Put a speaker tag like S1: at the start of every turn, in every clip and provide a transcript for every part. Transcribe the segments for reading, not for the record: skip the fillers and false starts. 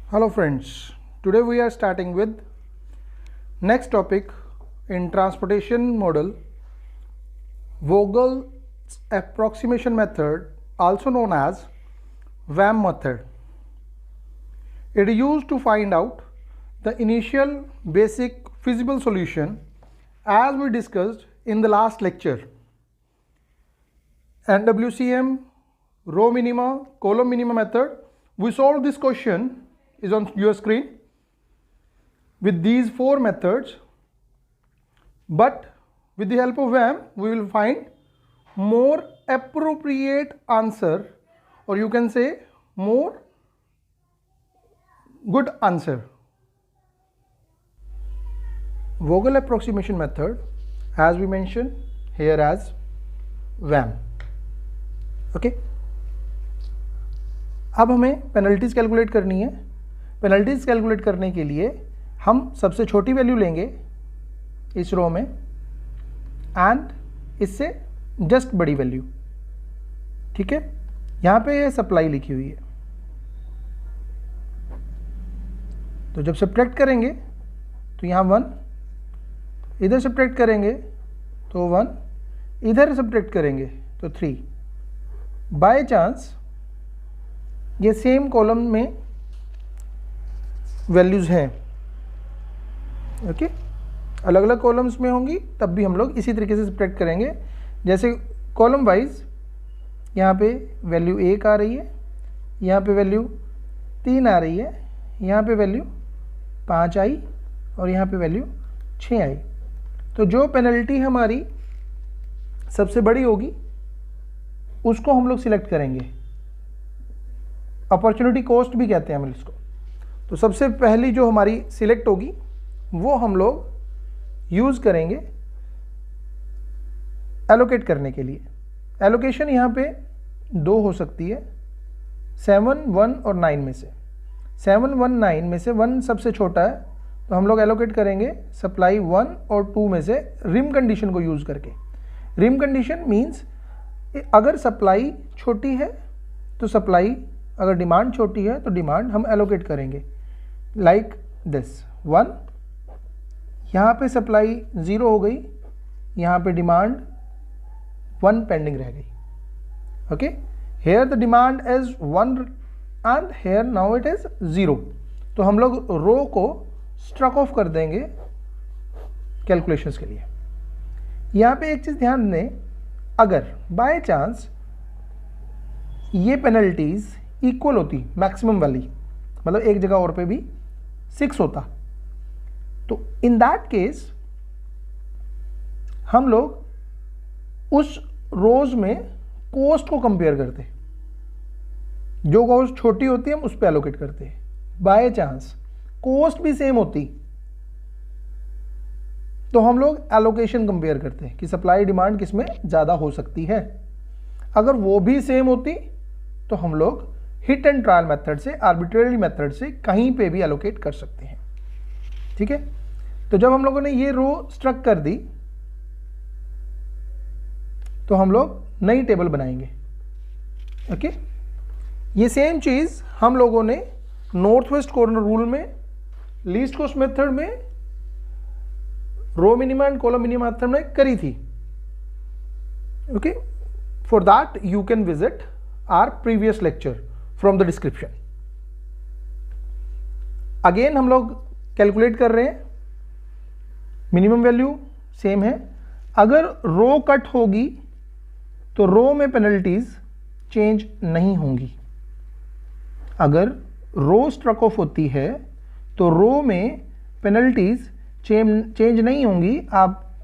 S1: Hello friends, today we are starting with next topic in transportation model, Vogel's approximation method, also known as VAM method. It is used to find out the initial basic feasible solution as we discussed in the last lecture. NWCM, row minima, column minima method. We solved this question is on your screen with these four methods, but with the help of VAM we will find more appropriate answer, or you can say more good answer. Vogel approximation method, as we mentioned here as VAM. Okay अब हमें penalties calculate करनी है। Penalties calculate करने के लिए हम सबसे छोटी वैल्यू लेंगे इस रो में एंड इससे जस्ट बड़ी वैल्यू। ठीक है, यहाँ पे ये सप्लाई लिखी हुई है, तो जब सब्ट्रैक्ट करेंगे तो यहाँ 1, इधर सब्ट्रैक्ट करेंगे तो 1, इधर सब्ट्रैक्ट करेंगे तो 3। बाय चांस ये सेम कॉलम में वैल्यूज़ हैं, ओके, अलग अलग कॉलम्स में होंगी, तब भी हम लोग इसी तरीके से सब्ट्रैक्ट करेंगे। जैसे कॉलम वाइज यहाँ पे वैल्यू 1 आ रही है, यहाँ पे वैल्यू 3 आ रही है, यहाँ पे वैल्यू 5 आई और यहाँ पे वैल्यू 6 आई। तो जो पेनल्टी हमारी सबसे बड़ी होगी उसको हम लोग सिलेक्ट करेंगे। अपॉर्चुनिटी कॉस्ट भी कहते हैं हम इसको। तो सबसे पहली जो हमारी सिलेक्ट होगी वो हम लोग यूज़ करेंगे एलोकेट करने के लिए। एलोकेशन यहाँ पे 2 हो सकती है, 7, 1 और 9 में से। 7, 1, 9 में से 1 सबसे छोटा है, तो हम लोग एलोकेट करेंगे सप्लाई 1 और 2 में से रिम कंडीशन को यूज़ करके। रिम कंडीशन मीन्स अगर सप्लाई छोटी है तो सप्लाई, अगर डिमांड छोटी है तो डिमांड हम एलोकेट करेंगे लाइक दिस 1। यहाँ पे सप्लाई 0 हो गई, यहाँ पे डिमांड 1 पेंडिंग रह गई। Okay, here the demand is 1 and here now it is 0। तो हम लोग रो को स्ट्रक ऑफ कर देंगे कैलकुलेशंस के लिए। यहाँ पे एक चीज़ ध्यान दें, अगर बाय चांस ये पेनल्टीज इक्वल होती मैक्सिमम वाली, मतलब एक जगह और पे भी 6 होता, तो इन दैट केस हम लोग उस रोज में कॉस्ट को कंपेयर करते, जो कॉस्ट छोटी होती है हम उस पर एलोकेट करते। बाय चांस कॉस्ट भी सेम होती तो हम लोग एलोकेशन कंपेयर करते हैं कि सप्लाई डिमांड किस में ज़्यादा हो सकती है। अगर वो भी सेम होती तो हम लोग हिट एंड ट्रायल मेथड से, आर्बिट्रेरी मेथड से कहीं पे भी एलोकेट कर सकते हैं। ठीक है, तो जब हम लोगों ने ये रो स्ट्रक कर दी तो हम लोग नई टेबल बनाएंगे। ओके, ये सेम चीज़ हम लोगों ने नॉर्थ वेस्ट कॉर्नर रूल में, लीस्ट कॉस्ट मेथड में, row minima and column minima method में करी थी। Okay, for that you can visit our previous lecture from the description. Again हम लोग कैलकुलेट कर रहे हैं, मिनिमम वैल्यू सेम है। अगर रो कट होगी तो रो में पेनल्टीज चेंज नहीं होंगी। अगर रो स्ट्रक ऑफ होती है तो रो में पेनल्टीज चेंज नहीं होंगी। आप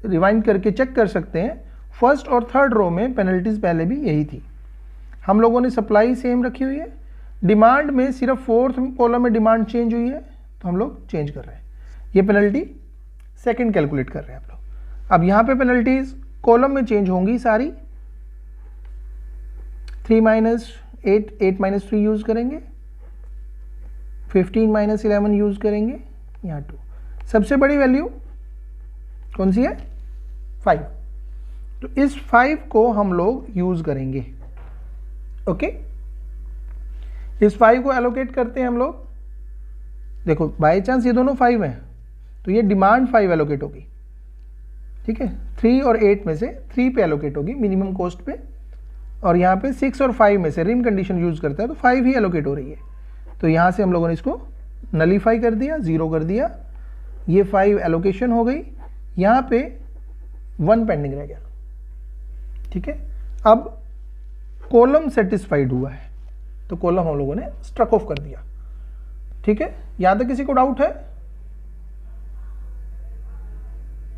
S1: रिवाइंड करके चेक कर सकते हैं, फर्स्ट और थर्ड रो में पेनल्टीज पहले भी यही थी। हम लोगों ने सप्लाई सेम रखी हुई है, डिमांड में सिर्फ 4th कॉलम में डिमांड चेंज हुई है तो हम लोग चेंज कर रहे हैं। ये पेनल्टी सेकंड कैलकुलेट कर रहे हैं आप लोग। अब यहाँ पे पेनल्टीज कॉलम में चेंज होंगी सारी। 3 - 8, 8 - 3 यूज़ करेंगे, 15 - 11 यूज़ करेंगे, यहाँ 2। सबसे बड़ी वैल्यू कौन सी है? 5। तो इस 5 को हम लोग यूज़ करेंगे। ओके, इस 5 को एलोकेट करते हैं हम लोग देखो बाय चांस ये दोनों 5 हैं तो ये डिमांड 5 एलोकेट होगी, ठीक है, 3 और 8 में से 3 पे एलोकेट होगी मिनिमम कॉस्ट पे, और यहाँ पे 6 और 5 में से रिम कंडीशन यूज करता है तो 5 ही एलोकेट हो रही है। तो यहाँ से हम लोगों ने इसको नलीफाई कर दिया, 0 कर दिया, ये 5 एलोकेशन हो गई, यहाँ पे 1 पेंडिंग रह गया, ठीक है। अब कॉलम सेटिस्फाइड हुआ है तो कॉलम हम लोगों ने स्ट्रक ऑफ कर दिया, ठीक है। यहां तक किसी को डाउट है?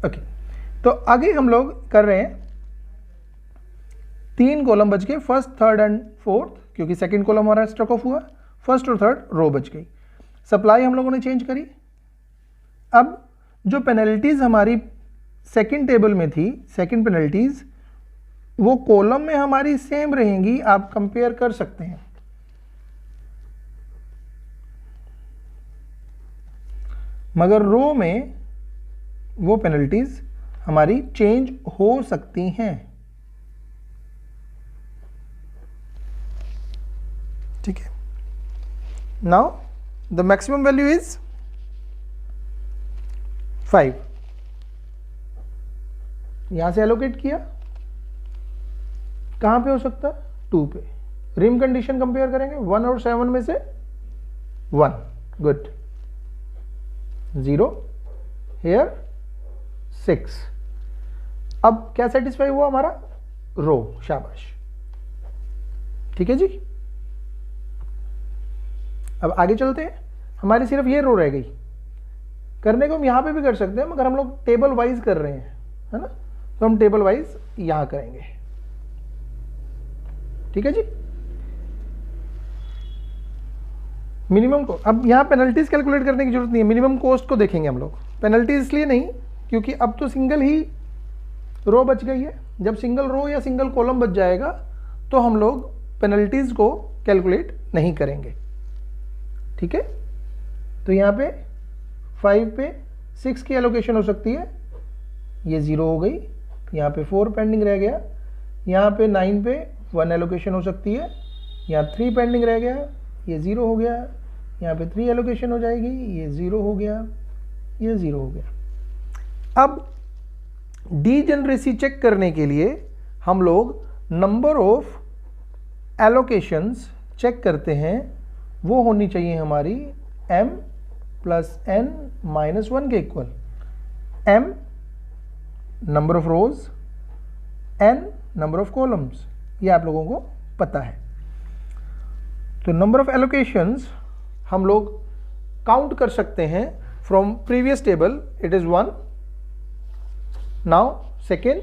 S1: ओके, तो आगे हम लोग कर रहे हैं 3 कॉलम बच गए, फर्स्ट, थर्ड एंड फोर्थ, क्योंकि सेकंड कॉलम हमारा स्ट्रक ऑफ हुआ, फर्स्ट और थर्ड रो बच गई। सप्लाई हम लोगों ने चेंज करी। अब जो पेनल्टीज हमारी सेकंड टेबल में थी, सेकंड पेनल्टीज, वो कॉलम में हमारी सेम रहेंगी, आप कंपेयर कर सकते हैं। मगर रो में वो पेनल्टीज हमारी चेंज हो सकती हैं, ठीक है। Now the maximum value is 5, यहां से एलोकेट किया, कहां पे हो सकता है? 2 पे। रिम कंडीशन कंपेयर करेंगे, 1 और 7 में से 1, गुड, 0 हेयर 6। अब क्या सेटिस्फाई हुआ हमारा? रो, शाबाश, ठीक है जी। अब आगे चलते हैं, हमारी सिर्फ ये रो रह गई। करने को हम यहां पे भी कर सकते हैं, मगर हम लोग टेबल वाइज कर रहे हैं, है ना, तो हम टेबल वाइज यहां करेंगे, ठीक है जी। मिनिमम को अब यहाँ पेनल्टीज कैलकुलेट करने की जरूरत नहीं है, मिनिमम कॉस्ट को देखेंगे हम लोग। पेनल्टी इसलिए नहीं क्योंकि अब तो सिंगल ही रो बच गई है, जब सिंगल रो या सिंगल कॉलम बच जाएगा तो हम लोग पेनल्टीज को कैलकुलेट नहीं करेंगे, ठीक है। तो यहाँ पे 5 पे 6 की एलोकेशन हो सकती है, ये 0 हो गई, यहाँ पे 4 पेंडिंग रह गया, यहाँ पे 9 पे 1 एलोकेशन हो सकती है, यहाँ 3 पेंडिंग रह गया, ये 0 हो गया, यहाँ पे 3 एलोकेशन हो जाएगी, ये 0 हो गया, ये 0 हो गया। अब डीजेनरेसी चेक करने के लिए हम लोग नंबर ऑफ एलोकेशंस चेक करते हैं, वो होनी चाहिए हमारी m प्लस n माइनस 1 के equal. m number of rose, n number of columns, ये आप लोगों को पता है। तो नंबर ऑफ एलोकेशंस हम लोग काउंट कर सकते हैं from previous table, it is 1, now second,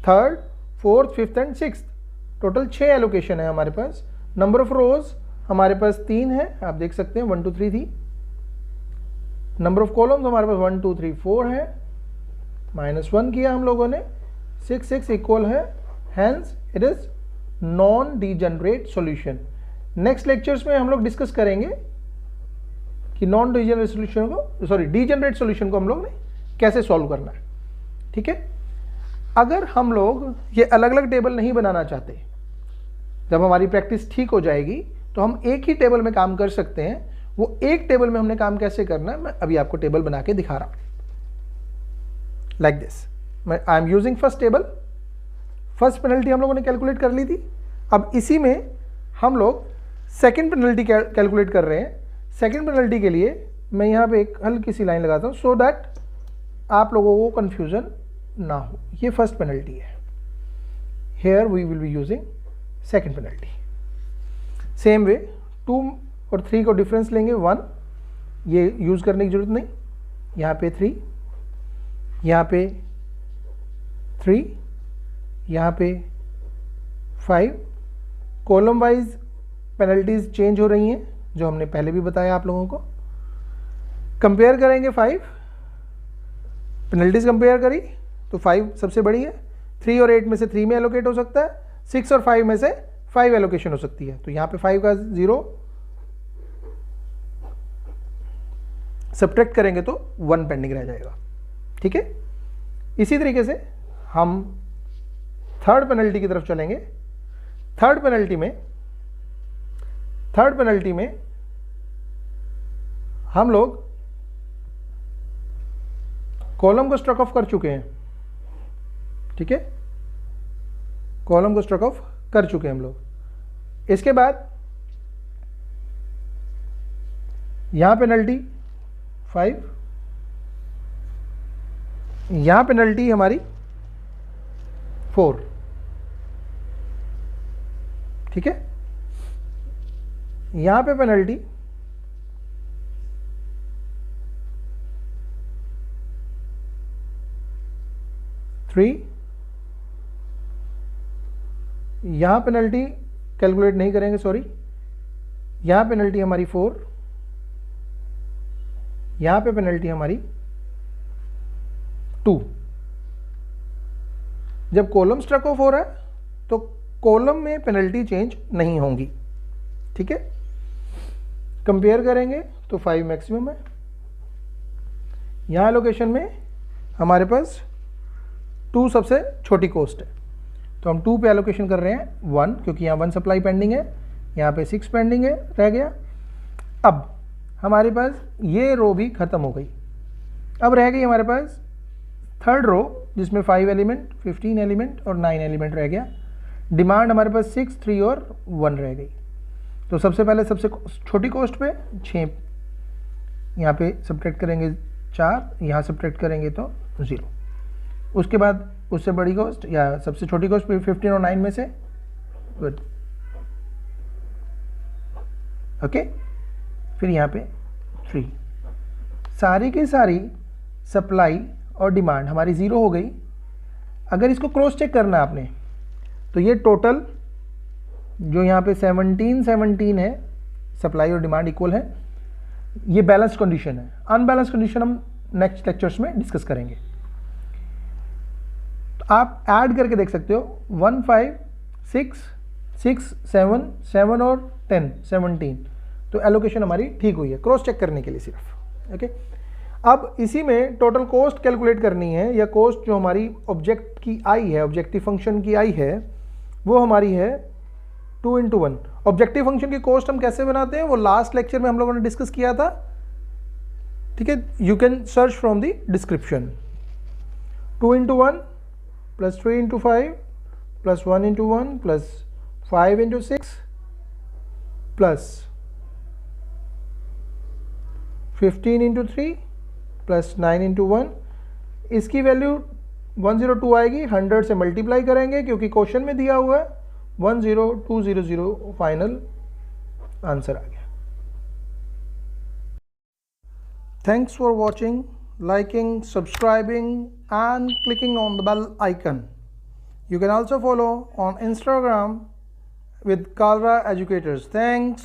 S1: third, fourth, fifth and sixth, total 6 allocation है हमारे पास। नंबर ऑफ रोज हमारे पास 3 है, आप देख सकते हैं 1 2 3 थी। नंबर ऑफ कॉलम्स हमारे पास 1 2 3 4 है, माइनस 1 किया हम लोगों ने, 6 6 इक्वल है, hence it is non degenerate solution. Next lectures में हम लोग डिस्कस करेंगे कि नॉन डीजेनरेट सॉल्यूशन को, सॉरी डीजेनरेट सॉल्यूशन को हम लोग ने कैसे सॉल्व करना है, ठीक है। अगर हम लोग ये अलग अलग टेबल नहीं बनाना चाहते, जब हमारी प्रैक्टिस ठीक हो जाएगी तो हम एक ही टेबल में काम कर सकते हैं। वो एक टेबल में हमने काम कैसे करना है, मैं अभी आपको टेबल बना के दिखा रहा हूं। लाइक दिस, मैं I am using first table. First penalty हम लोगों ने कैलकुलेट कर ली थी, अब इसी में हम लोग सेकेंड पेनल्टी कैलकुलेट कर रहे हैं। सेकेंड पेनल्टी के लिए मैं यहाँ पे एक हल्की सी लाइन लगाता हूँ सो दैट आप लोगों को कन्फ्यूजन ना हो। ये फर्स्ट पेनल्टी है, here we will be using second penalty. Same way 2 और 3 को डिफरेंस लेंगे 1, ये यूज़ करने की जरूरत नहीं, यहाँ पे 3, यहाँ पे 3, यहाँ पे 5। कॉलम वाइज पेनल्टीज चेंज हो रही हैं, जो हमने पहले भी बताया आप लोगों को। कंपेयर करेंगे 5 पेनल्टीज, कंपेयर करी तो 5 सबसे बड़ी है, 3 और 8 में से 3 में एलोकेट हो सकता है, 6 और 5 में से 5 एलोकेशन हो सकती है। तो यहाँ पे 5 का 0 सब्ट्रैक्ट करेंगे तो 1 पेंडिंग रह जाएगा, ठीक है। इसी तरीके से हम थर्ड पेनल्टी की तरफ चलेंगे। थर्ड पेनल्टी में हम लोग कॉलम को स्ट्रक ऑफ कर चुके हैं, ठीक है, कॉलम को स्ट्रक ऑफ कर चुके हैं हम लोग। इसके बाद यहां पेनल्टी 5, यहां पेनल्टी हमारी 4, ठीक है, यहां पे पेनल्टी 3, यहां पेनल्टी कैलकुलेट नहीं करेंगे, सॉरी, यहां पेनल्टी हमारी 4, यहां पे पेनल्टी हमारी 2। जब कॉलम स्ट्रक ऑफ हो रहा है तो कॉलम में पेनल्टी चेंज नहीं होंगी, ठीक है। कंपेयर करेंगे तो 5 मैक्सिमम है। यहाँ लोकेशन में हमारे पास 2 सबसे छोटी कॉस्ट है, तो हम 2 पे एलोकेशन कर रहे हैं 1, क्योंकि यहाँ 1 सप्लाई पेंडिंग है, यहाँ पे 6 पेंडिंग है, रह गया। अब हमारे पास ये रो भी ख़त्म हो गई। अब रह गई हमारे पास थर्ड रो, जिसमें 5 एलिमेंट, 15 एलिमेंट और 9 एलिमेंट रह गया। डिमांड हमारे पास 6, 3 और 1 रह गई। तो सबसे पहले सबसे छोटी कॉस्ट पे 6, यहाँ पे सब्ट्रैक्ट करेंगे 4, यहाँ सब्ट्रैक्ट करेंगे तो 0। उसके बाद उससे बड़ी कॉस्ट या सबसे छोटी कॉस्ट पे 15 और 9 में से, गुड, ओके। फिर यहाँ पे 3, सारी की सारी सप्लाई और डिमांड हमारी 0 हो गई। अगर इसको क्रॉस चेक करना आपने तो ये टोटल जो यहाँ पे 17 है, सप्लाई और डिमांड इक्वल है, ये बैलेंस कंडीशन है। अनबैलेंस कंडीशन हम नेक्स्ट लेक्चर्स में डिस्कस करेंगे। तो आप ऐड करके देख सकते हो 1, 5, 6, 6, 7, 7 और 10, 17। तो एलोकेशन हमारी ठीक हुई है, क्रॉस चेक करने के लिए सिर्फ, ओके। अब इसी में टोटल कॉस्ट कैलकुलेट करनी है, या कॉस्ट जो हमारी ऑब्जेक्ट की आई है, ऑब्जेक्टिव फंक्शन की आई है, वो हमारी है 2 × 1। ऑब्जेक्टिव फंक्शन की कॉस्ट हम कैसे बनाते हैं वो लास्ट लेक्चर में हम लोगों ने डिस्कस किया था, ठीक है। You can search from the description. 2 × 1 plus 3 × 5 plus 1 × 1 plus 5 × 6 plus 15 × 3 plus 9 × 1। इसकी वैल्यू 102 आएगी। 100 से मल्टीप्लाई करेंगे क्योंकि क्वेश्चन में दिया हुआ है 10200, फाइनल आंसर आ गया। Thanks for watching, liking, subscribing and clicking on the bell icon. You can also follow on Instagram with Kalra Educators. Thanks.